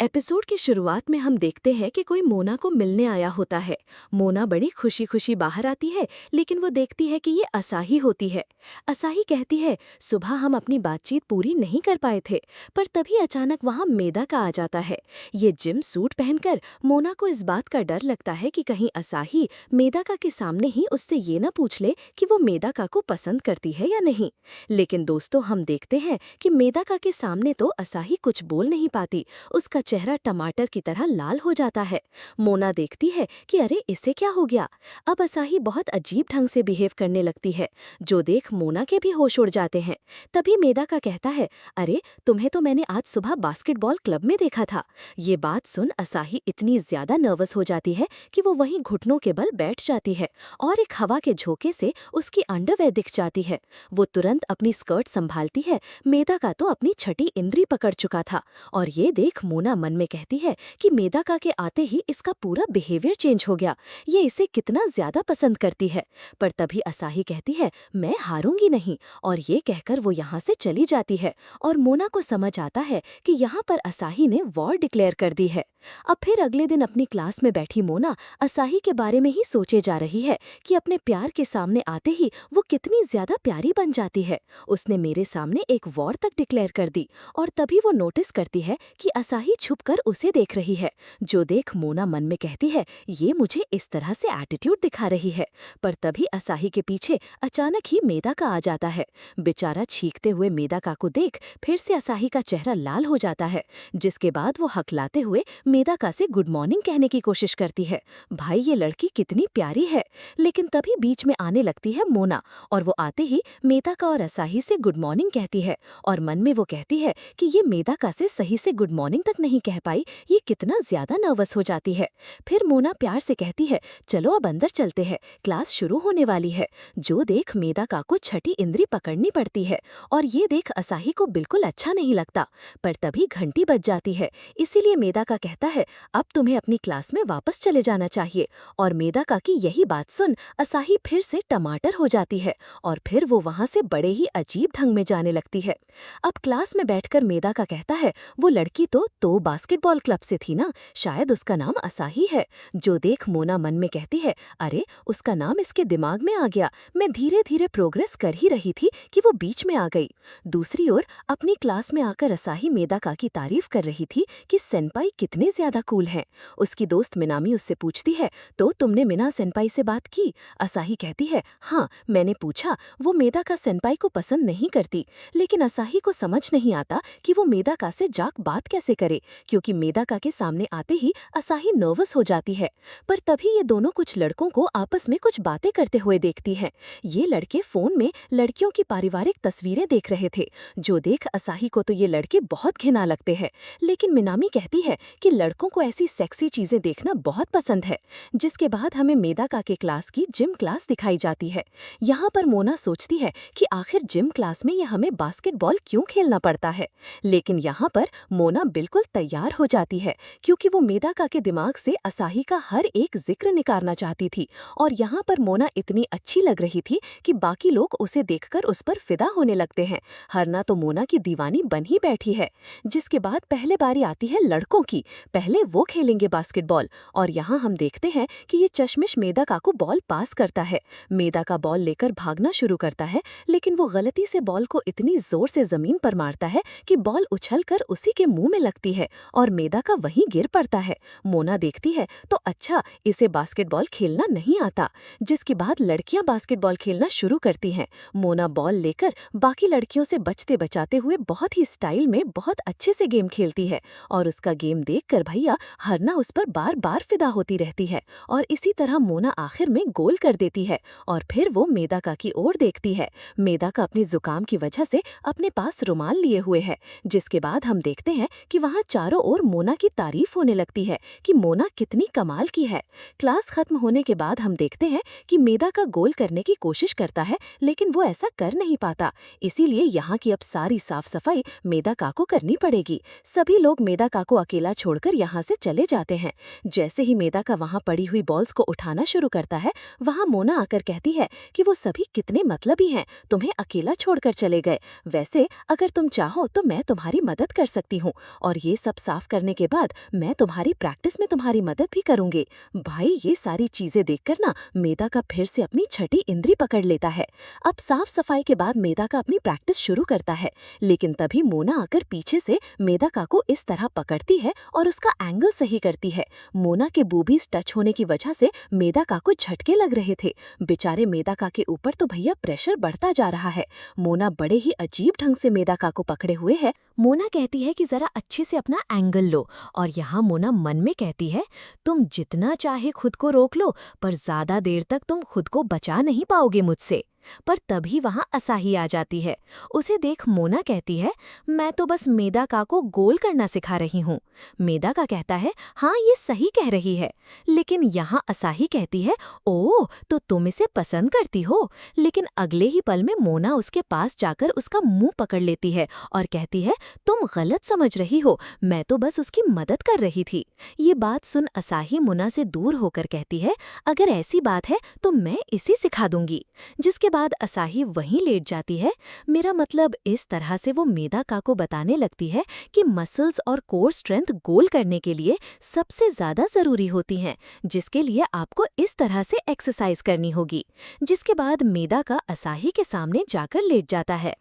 Episode की शुरुआत में हम देखते हैं कि कोई मोना को मिलने आया होता है। मोना बड़ी खुशी खुशी बाहर आती है, लेकिन वो देखती है कि ये असाही होती है। असाही कहती है, सुबह हम अपनी बातचीत पूरी नहीं कर पाए थे। पर तभी अचानक वहाँ मेदाका आ जाता है। ये जिम सूट पहनकर मोना को इस बात का डर लगता है कि कहीं असाही मेदाका के सामने ही उससे ये न पूछ ले कि वो मेदाका को पसंद करती है या नहीं। लेकिन दोस्तों, हम देखते हैं कि मेदाका के सामने तो असाही कुछ बोल नहीं पाती। उसका चेहरा टमाटर की तरह लाल हो जाता है। मोना देखती है कि अरे इसे क्या हो गया। अब असाही बहुत अजीब ढंग से बिहेव करने लगती है, जो देख मोना के भी होश उड़ जाते हैं। तभी मेदाका कहता है, अरे तुम्हें तो मैंने आज सुबह बास्केटबॉल क्लब में देखा था। ये बात सुन असाही इतनी ज्यादा नर्वस हो जाती है कि वो वहीं घुटनों के बल बैठ जाती है और एक हवा के झोंके से उसकी अंडरवेयर दिख जाती है। वो तुरंत अपनी स्कर्ट संभालती है। मेदाका तो अपनी छठी इंद्री पकड़ चुका था और ये देख मोना मन में कहती है कि मेदाका के आते ही इसका पूरा बिहेवियर चेंज हो गया। ये इसे कितना ज्यादा पसंद करती है। पर तभी असाही कहती है, मैं हारूंगी नहीं, और ये कहकर वो यहाँ से चली जाती है। और मोना को समझ आता है कि यहाँ पर असाही ने वॉर डिक्लेयर कर दी है। अब फिर अगले दिन अपनी क्लास में बैठी मोना असाही के बारे में ही सोचे जा रही है कि अपने प्यार के सामने आते ही वो कितनी ज्यादा प्यारी बन जाती है। उसने मेरे सामने एक वॉर तक डिक्लेयर कर दी। और तभी वो नोटिस करती है कि असाही छुपकर उसे देख रही है, जो देख मोना मन में कहती है, ये मुझे इस तरह से एटीट्यूड दिखा रही है। पर तभी असाही के पीछे अचानक ही मेदाका आ जाता है। बेचारा छींकते हुए मेदाका को देख फिर से असाही का चेहरा लाल हो जाता है, जिसके बाद वो हकलाते हुए मेदाका से गुड मॉर्निंग कहने की कोशिश करती है। भाई, ये लड़की कितनी प्यारी है। लेकिन तभी बीच में आने लगती है मोना, और वो आते ही मेदाका और असाही से गुड मॉर्निंग कहती है। और मन में वो कहती है कि ये मेदाका से सही से गुड मॉर्निंग तक नहीं कह पाई, ये कितना ज्यादा नर्वस हो जाती है। फिर मोना प्यार से कहती है, चलो अब अंदर चलते हैं, क्लास शुरू होने वाली है। जो देख मेदाका को छठी इंद्री पकड़नी पड़ती है, और ये देख असाही को बिल्कुल अच्छा नहीं लगता। पर तभी घंटी बज जाती है, इसीलिए मेदाका कहता है, अब तुम्हें अपनी क्लास में वापस चले जाना चाहिए। और मेदाका की यही बात सुन असाही फिर से टमाटर हो जाती है, और फिर वो वहां से बड़े ही अजीब ढंग में जाने लगती है। अब क्लास में बैठकर मेदाका कहता है, वो लड़की तो बास्केटबॉल क्लब से थी ना, शायद उसका नाम असाही है। जो देख मोना मन में कहती है, अरे उसका नाम इसके दिमाग में आ गया, मैं धीरे धीरे प्रोग्रेस कर ही रही थी कि वो बीच में आ गई। दूसरी ओर अपनी क्लास में आकर असाही मेदाका की तारीफ कर रही थी कि सेनपाई कितने ज्यादा कूल हैं। उसकी दोस्त मिनामी उससे पूछती है, तो तुमने मिना सेनपाई से बात की? असाही कहती है, हाँ मैंने पूछा, वो मेदाका सेनपाई को पसंद नहीं करती। लेकिन असाही को समझ नहीं आता कि वो मेदाका से जाक बात कैसे करे, क्योंकि मेदाका के सामने आते ही असाही नर्वस हो जाती है। पर तभी ये दोनों कुछ लड़कों को आपस में कुछ बातें करते हुए देखती हैं। ये लड़के फोन में लड़कियों की पारिवारिक तस्वीरें देख रहे थे। जो देख असाही को तो ये लड़के बहुत घिना लगते हैं। लेकिन मिनामी कहती है कि लड़कों को ऐसी सेक्सी चीजें देखना बहुत पसंद है। जिसके बाद हमें मेदाका के क्लास की जिम क्लास दिखाई जाती है। यहाँ पर मोना सोचती है कि आखिर जिम क्लास में ये हमें बास्केटबॉल क्यों खेलना पड़ता है। लेकिन यहाँ पर मोना बिल्कुल तैयार हो जाती है, क्योंकि वो मेदाका के दिमाग से असाही का हर एक जिक्र निकालना चाहती थी। और यहाँ पर मोना इतनी अच्छी लग रही थी कि बाकी लोग उसे देखकर उस पर फिदा होने लगते हैं। हरना तो मोना की दीवानी बन ही बैठी है। जिसके बाद पहले बारी आती है लड़कों की। पहले वो खेलेंगे बास्केटबॉल, और यहाँ हम देखते हैं कि ये चश्मिश मेदाका को बॉल पास करता है। मेदाका बॉल लेकर भागना शुरू करता है, लेकिन वो गलती से बॉल को इतनी जोर से जमीन पर मारता है कि बॉल उछलकर उसी के मुंह में लगती है, और मेदाका वहीं गिर पड़ता है। मोना देखती है तो अच्छा, इसे बास्केटबॉल खेलना नहीं आता। जिसके बाद लड़कियां बास्केटबॉल खेलना शुरू करती हैं। मोना बॉल लेकर बाकी लड़कियों से बचते बचाते हुए बहुत ही स्टाइल में बहुत अच्छे से गेम खेलती है, और उसका गेम देखकर भैया हरना उस पर बार बार फिदा होती रहती है। और इसी तरह मोना आखिर में गोल कर देती है, और फिर वो मेदाका की ओर देखती है। मेदाका अपनी जुकाम की वजह से अपने पास रुमाल लिए हुए है। जिसके बाद हम देखते हैं कि वहाँ चारों ओर मोना की तारीफ होने लगती है कि मोना कितनी कमाल की है। क्लास खत्म होने के बाद हम देखते हैं कि मेदाका गोल करने की कोशिश करता है, लेकिन वो ऐसा कर नहीं पाता। इसीलिए यहाँ की अब सारी साफ सफाई मेदाका को करनी पड़ेगी। सभी लोग मेदाका को अकेला छोड़कर यहाँ से चले जाते हैं। जैसे ही मेदाका वहाँ पड़ी हुई बॉल्स को उठाना शुरू करता है, वहाँ मोना आकर कहती है कि वो सभी कितने मतलबी हैं, तुम्हें अकेला छोड़कर चले गए। वैसे अगर तुम चाहो तो मैं तुम्हारी मदद कर सकती हूँ। और ये सब सब साफ करने के बाद मैं तुम्हारी प्रैक्टिस में तुम्हारी मदद भी करूंगी। भाई ये सारी चीजें देखकर ना मेदाका फिर से अपनी छठी इंद्री पकड़ लेता है। अब साफ सफाई के बाद मेदाका अपनी प्रैक्टिस शुरू करता है, लेकिन तभी मोना आकर पीछे से मेदाका को इस तरह पकड़ती है और उसका एंगल सही करती है। मोना के बूबीज टच होने की वजह से मेदाका को झटके लग रहे थे। बेचारे मेदाका के ऊपर तो भैया प्रेशर बढ़ता जा रहा है। मोना बड़े ही अजीब ढंग से मेदाका को पकड़े हुए है। मोना कहती है कि जरा अच्छे से अपना एंगल लो, और यहाँ मोना मन में कहती है, तुम जितना चाहे खुद को रोक लो, पर ज्यादा देर तक तुम खुद को बचा नहीं पाओगे मुझसे। पर तभी वहां असाही आ जाती है। उसे देख मोना कहती है, मैं तो बस मेदाका को गोल करना सिखा रही हूँ। मेदाका कहता है, हाँ ये सही कह रही है। लेकिन यहाँ असाही कहती है, ओह तो तुम इसे पसंद करती हो। लेकिन अगले ही पल में मोना उसके पास जाकर उसका मुंह पकड़ लेती है और कहती है, तुम गलत समझ रही हो, मैं तो बस उसकी मदद कर रही थी। ये बात सुन असाही मोना से दूर होकर कहती है, अगर ऐसी बात है तो मैं इसे सिखा दूंगी। जिसके बाद असाही वहीं लेट जाती है। मेरा मतलब इस तरह से वो मेदाका को बताने लगती है कि मसल्स और कोर स्ट्रेंथ गोल करने के लिए सबसे ज्यादा जरूरी होती हैं, जिसके लिए आपको इस तरह से एक्सरसाइज करनी होगी। जिसके बाद मेदाका असाही के सामने जाकर लेट जाता है।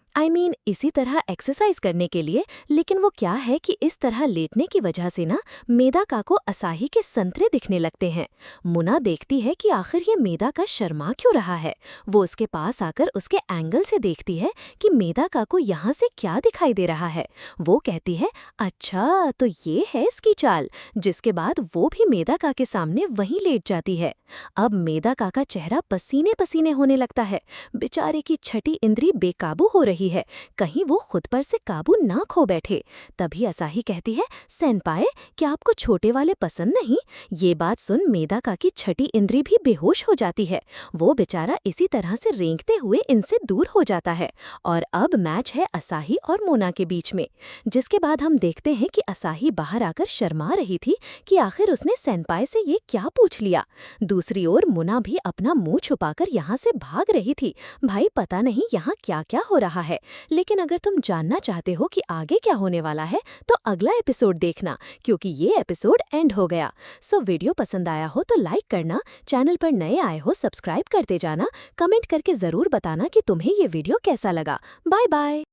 इसी तरह एक्सरसाइज करने के लिए। लेकिन वो क्या है कि इस तरह लेटने की वजह से ना मेदाका को असाही के संतरे दिखने लगते हैं। मुना देखती है कि आखिर ये मेदाका शर्मा क्यों रहा है। वो उसके पास आकर उसके एंगल से देखती है कि मेदाका को यहाँ से क्या दिखाई दे रहा है। वो कहती है, अच्छा तो ये है इसकी चाल। जिसके बाद वो भी मेदाका के सामने वहीं लेट जाती है। अब मेदाका का चेहरा पसीने पसीने होने लगता है। बेचारे की छठी इंद्री बेकाबू हो रही है, कहीं वो खुद पर से काबू ना खो बैठे। तभी असाही कहती है, सेनपाए क्या आपको छोटे वाले पसंद नहीं। ये बात सुन मेदाका की छठी इंद्री भी बेहोश हो जाती है। वो बेचारा इसी तरह से रेंगते हुए इनसे दूर हो जाता है। और अब मैच है असाही और मोना के बीच में। जिसके बाद हम देखते हैं कि असाही बाहर आकर शर्मा रही थी कि आखिर उसने सेनपाए से ये क्या पूछ लिया। दूसरी ओर मुना भी अपना मुंह छुपाकर यहाँ से भाग रही थी। भाई पता नहीं यहाँ क्या क्या हो रहा है। लेकिन अगर तुम जानना चाहते हो कि आगे क्या होने वाला है तो अगला एपिसोड देखना, क्योंकि ये एपिसोड एंड हो गया। सो वीडियो पसंद आया हो तो लाइक करना, चैनल पर नए आए हो सब्सक्राइब करते जाना, कमेंट करके जरूर बताना कि तुम्हें ये वीडियो कैसा लगा। Bye bye.